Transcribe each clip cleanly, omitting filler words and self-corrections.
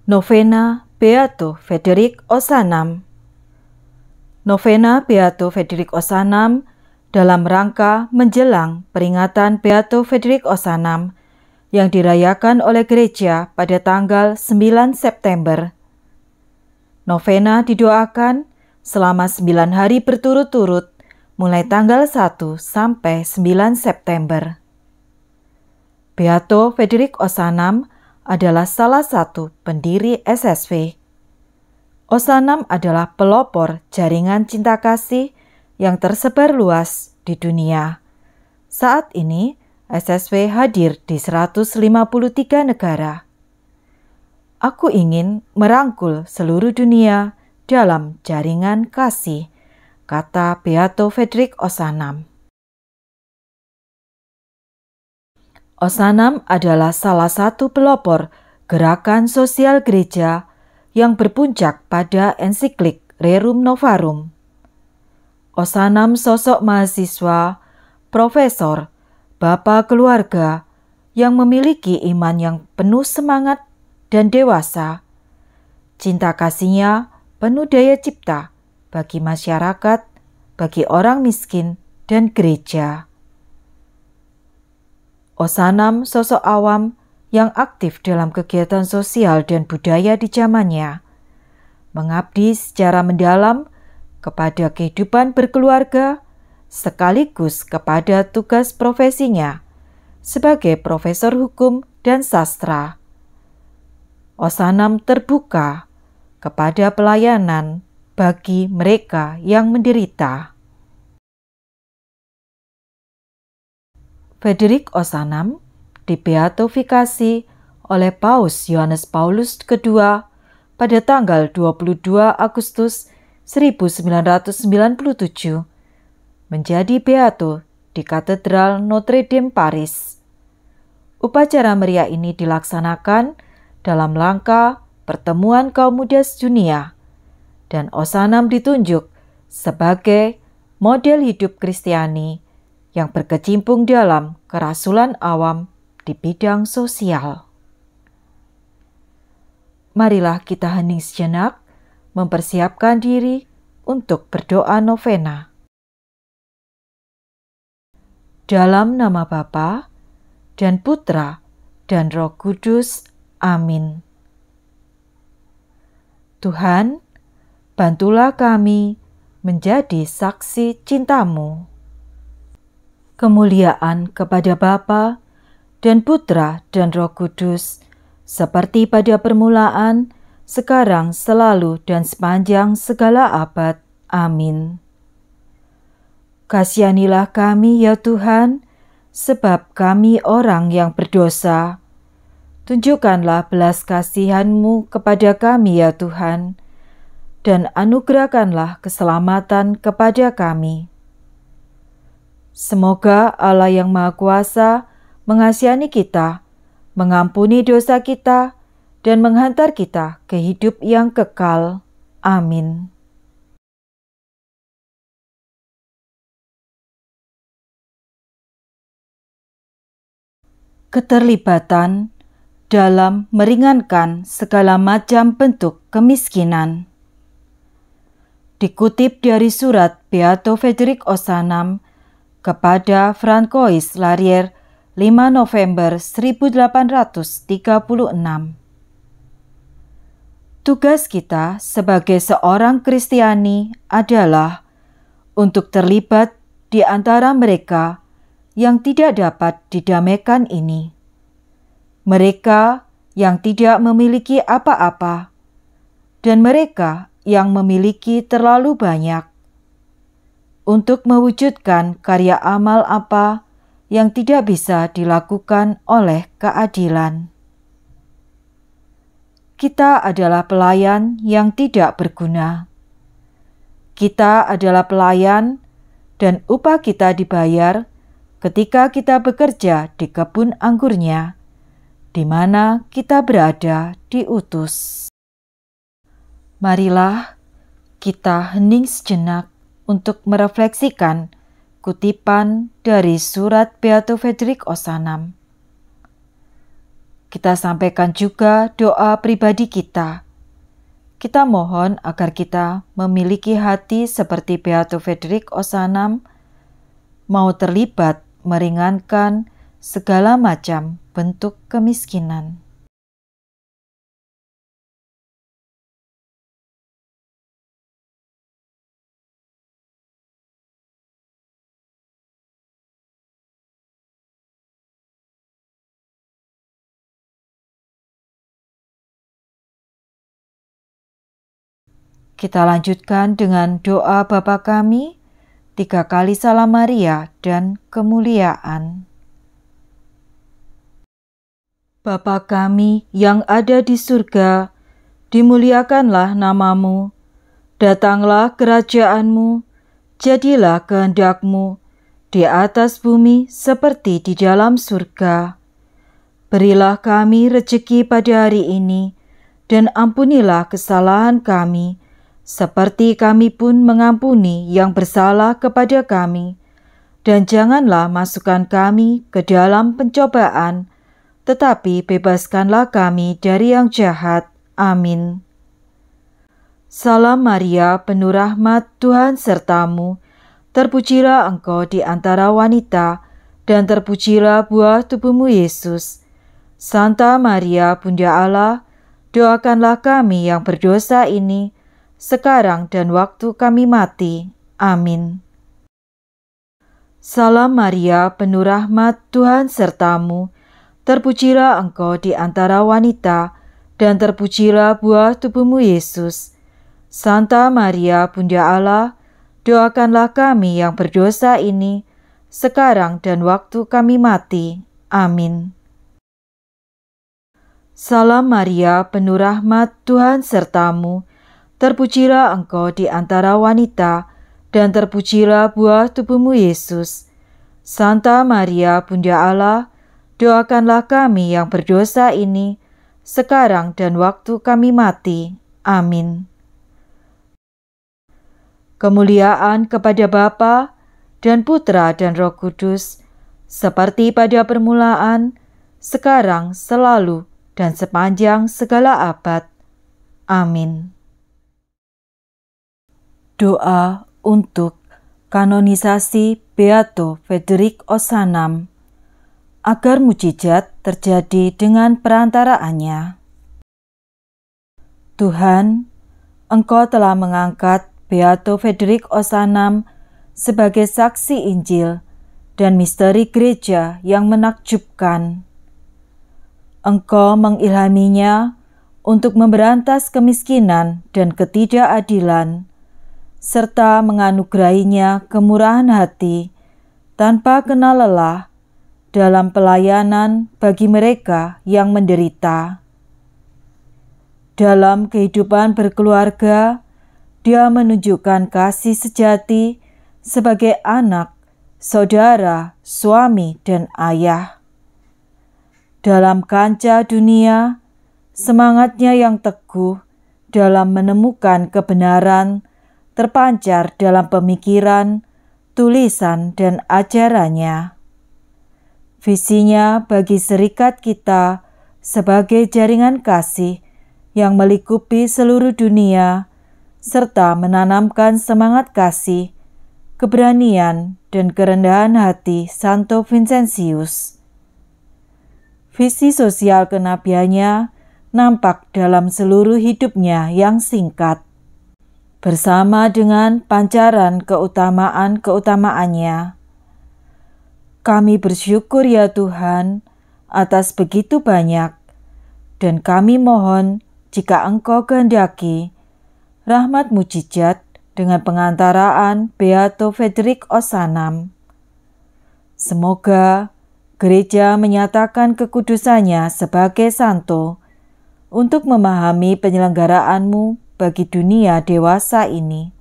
Novena Beato Frederik Ozanam. Novena Beato Frederik Ozanam dalam rangka menjelang peringatan Beato Frederik Ozanam yang dirayakan oleh gereja pada tanggal 9 September. Novena didoakan selama 9 hari berturut-turut mulai tanggal 1 sampai 9 September. Beato Frederik Ozanam adalah salah satu pendiri SSW. Ozanam adalah pelopor jaringan cinta kasih yang tersebar luas di dunia. Saat ini, SSW hadir di 153 negara. Aku ingin merangkul seluruh dunia dalam jaringan kasih, kata Beato Frederik Ozanam. Ozanam adalah salah satu pelopor gerakan sosial gereja yang berpuncak pada ensiklik Rerum Novarum. Ozanam sosok mahasiswa, profesor, bapa keluarga yang memiliki iman yang penuh semangat dan dewasa. Cinta kasihnya penuh daya cipta bagi masyarakat, bagi orang miskin, dan gereja. Ozanam sosok awam yang aktif dalam kegiatan sosial dan budaya di zamannya, mengabdi secara mendalam kepada kehidupan berkeluarga sekaligus kepada tugas profesinya sebagai profesor hukum dan sastra. Ozanam terbuka kepada pelayanan bagi mereka yang menderita. Frederik Ozanam dibeatifikasi oleh Paus Yohanes Paulus II pada tanggal 22 Agustus 1997 menjadi beato di Katedral Notre Dame Paris. Upacara meriah ini dilaksanakan dalam rangka pertemuan kaum muda sedunia dan Ozanam ditunjuk sebagai model hidup Kristiani yang berkecimpung dalam kerasulan awam di bidang sosial. Marilah kita hening sejenak, mempersiapkan diri untuk berdoa novena. Dalam nama Bapa dan Putra dan Roh Kudus. Amin. Tuhan, bantulah kami menjadi saksi cinta-Mu. Kemuliaan kepada Bapa dan Putra dan Roh Kudus, seperti pada permulaan, sekarang, selalu, dan sepanjang segala abad. Amin. Kasihanilah kami ya Tuhan, sebab kami orang yang berdosa. Tunjukkanlah belas kasihan-Mu kepada kami ya Tuhan, dan anugerahkanlah keselamatan kepada kami. Semoga Allah yang Maha Kuasa mengasihani kita, mengampuni dosa kita, dan menghantar kita ke hidup yang kekal. Amin. Keterlibatan dalam meringankan segala macam bentuk kemiskinan. Dikutip dari surat Beato Frederik Ozanam kepada Francois Larier 5 November 1836. Tugas kita sebagai seorang Kristiani adalah untuk terlibat di antara mereka yang tidak dapat didamaikan ini. Mereka yang tidak memiliki apa-apa dan mereka yang memiliki terlalu banyak. Untuk mewujudkan karya amal apa yang tidak bisa dilakukan oleh keadilan. Kita adalah pelayan yang tidak berguna. Kita adalah pelayan dan upah kita dibayar ketika kita bekerja di kebun anggurnya, di mana kita berada diutus. Marilah kita hening sejenak untuk merefleksikan kutipan dari surat Beato Frederik Ozanam. kita sampaikan juga doa pribadi kita. Kita mohon agar kita memiliki hati seperti Beato Frederik Ozanam, mau terlibat meringankan segala macam bentuk kemiskinan. Kita lanjutkan dengan doa Bapa kami, 3 kali Salam Maria dan kemuliaan. Bapa kami yang ada di surga, dimuliakanlah namamu, datanglah kerajaan-Mu, jadilah kehendak-Mu di atas bumi seperti di dalam surga. Berilah kami rejeki pada hari ini, dan ampunilah kesalahan kami, seperti kami pun mengampuni yang bersalah kepada kami. Dan janganlah masukkan kami ke dalam pencobaan, tetapi bebaskanlah kami dari yang jahat. Amin. Salam Maria, penuh rahmat, Tuhan sertamu. Terpujilah engkau di antara wanita, dan terpujilah buah tubuhmu Yesus. Santa Maria, Bunda Allah, doakanlah kami yang berdosa ini, sekarang dan waktu kami mati. Amin. Salam Maria, penuh rahmat, Tuhan sertamu. Terpujilah engkau di antara wanita, dan terpujilah buah tubuhmu Yesus. Santa Maria, Bunda Allah, doakanlah kami yang berdosa ini, sekarang dan waktu kami mati. Amin. Salam Maria, penuh rahmat, Tuhan sertamu. Terpujilah engkau di antara wanita, dan terpujilah buah tubuhmu Yesus. Santa Maria, Bunda Allah, doakanlah kami yang berdosa ini, sekarang dan waktu kami mati. Amin. Kemuliaan kepada Bapa dan Putra dan Roh Kudus, seperti pada permulaan, sekarang, selalu, dan sepanjang segala abad. Amin. Doa untuk kanonisasi Beato Frederik Ozanam, agar mujizat terjadi dengan perantaraannya. Tuhan, Engkau telah mengangkat Beato Frederik Ozanam sebagai saksi Injil dan misteri gereja yang menakjubkan. Engkau mengilhaminya untuk memberantas kemiskinan dan ketidakadilan, serta menganugerahinya kemurahan hati tanpa kenal lelah dalam pelayanan bagi mereka yang menderita. Dalam kehidupan berkeluarga, dia menunjukkan kasih sejati sebagai anak, saudara, suami, dan ayah. Dalam kancah dunia, semangatnya yang teguh dalam menemukan kebenaran terpancar dalam pemikiran, tulisan, dan ajarannya. Visinya bagi serikat kita sebagai jaringan kasih yang melingkupi seluruh dunia, serta menanamkan semangat kasih, keberanian, dan kerendahan hati Santo Vincentius. Visi sosial kenabiannya nampak dalam seluruh hidupnya yang singkat, bersama dengan pancaran keutamaan-keutamaannya. Kami bersyukur ya Tuhan atas begitu banyak, dan kami mohon jika Engkau kehendaki, rahmat mujizat dengan pengantaraan Beato Frederik Ozanam. Semoga gereja menyatakan kekudusannya sebagai santo untuk memahami penyelenggaraanmu bagi dunia dewasa ini.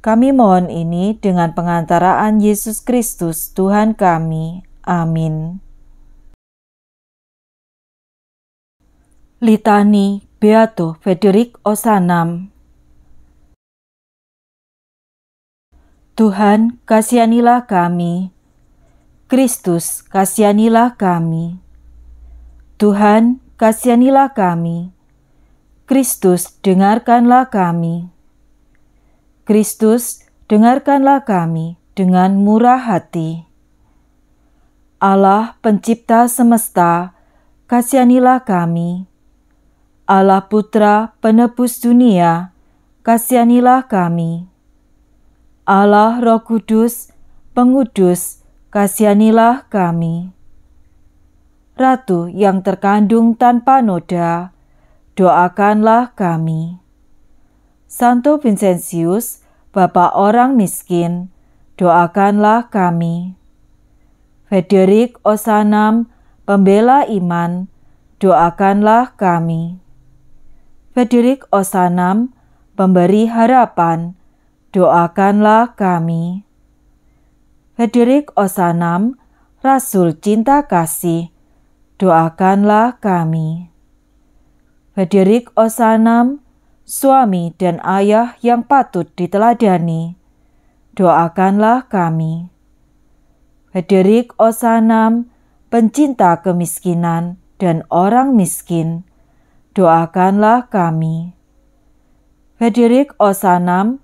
Kami mohon ini dengan pengantaraan Yesus Kristus Tuhan kami. Amin. Litani Beato Frederik Ozanam. Tuhan, kasihanilah kami. Kristus, kasihanilah kami. Tuhan, kasihanilah kami. Kristus, dengarkanlah kami. Kristus, dengarkanlah kami dengan murah hati. Allah pencipta semesta, kasihanilah kami. Allah Putra penebus dunia, kasihanilah kami. Allah Roh Kudus, pengudus, kasihanilah kami. Ratu yang terkandung tanpa noda, doakanlah kami. Santo Vincentius, Bapa orang miskin, doakanlah kami. Frederik Osanam, pembela iman, doakanlah kami. Frederik Osanam, pemberi harapan, doakanlah kami. Frederik Osanam, Rasul cinta kasih, doakanlah kami. Frederik Osanam, suami dan ayah yang patut diteladani, doakanlah kami. Frederik Osanam, pencinta kemiskinan dan orang miskin, doakanlah kami. Frederik Osanam,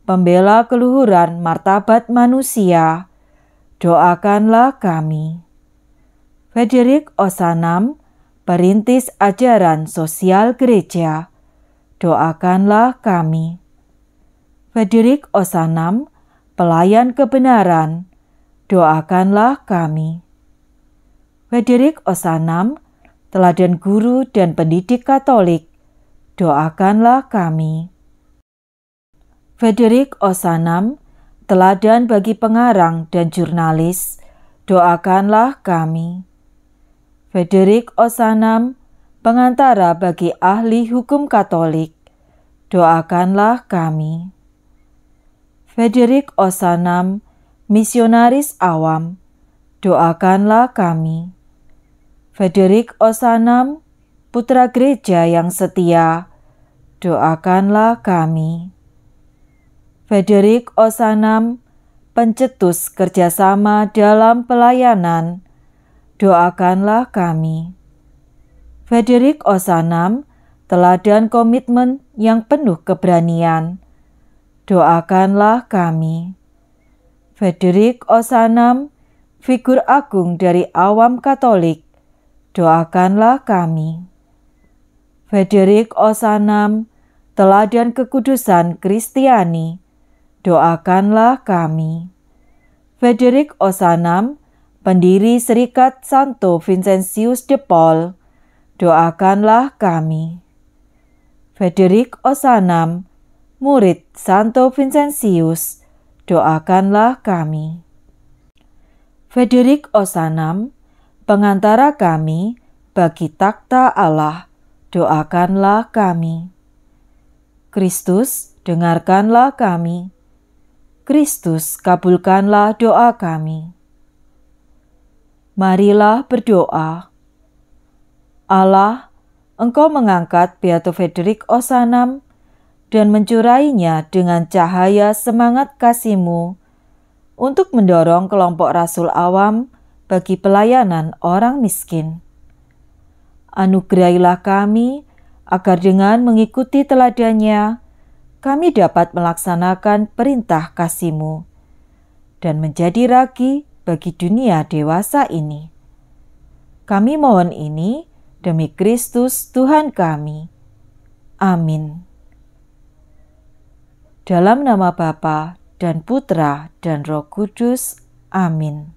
pembela keluhuran martabat manusia, doakanlah kami. Frederik Osanam, perintis ajaran sosial gereja, doakanlah kami. Frederik Osanam, pelayan kebenaran, doakanlah kami. Frederik Osanam, teladan guru dan pendidik Katolik, doakanlah kami. Frederik Osanam, teladan bagi pengarang dan jurnalis, doakanlah kami. Frederik Osanam, pengantara bagi ahli hukum Katolik, doakanlah kami. Frederik Osanam, misionaris awam, doakanlah kami. Frederik Osanam, putra gereja yang setia, doakanlah kami. Frederik Osanam, pencetus kerjasama dalam pelayanan, doakanlah kami. Frederik Osanam, teladan komitmen yang penuh keberanian, doakanlah kami. Frederik Osanam, figur agung dari awam Katolik, doakanlah kami. Frederik Osanam, teladan kekudusan Kristiani, doakanlah kami. Frederik Osanam, pendiri Serikat Santo Vincentius de Paul, doakanlah kami. Frederik Osanam, murid Santo Vincentius, doakanlah kami. Frederik Osanam, pengantara kami bagi takhta Allah, doakanlah kami. Kristus, dengarkanlah kami. Kristus, kabulkanlah doa kami. Marilah berdoa. Allah, Engkau mengangkat Beato Frederik Osanam dan mencurainya dengan cahaya semangat kasih-Mu untuk mendorong kelompok rasul awam bagi pelayanan orang miskin. Anugerahilah kami agar dengan mengikuti teladannya, kami dapat melaksanakan perintah kasih-Mu dan menjadi ragi bagi dunia dewasa ini. Kami mohon ini demi Kristus Tuhan kami. Amin. Dalam nama Bapa dan Putra dan Roh Kudus. Amin.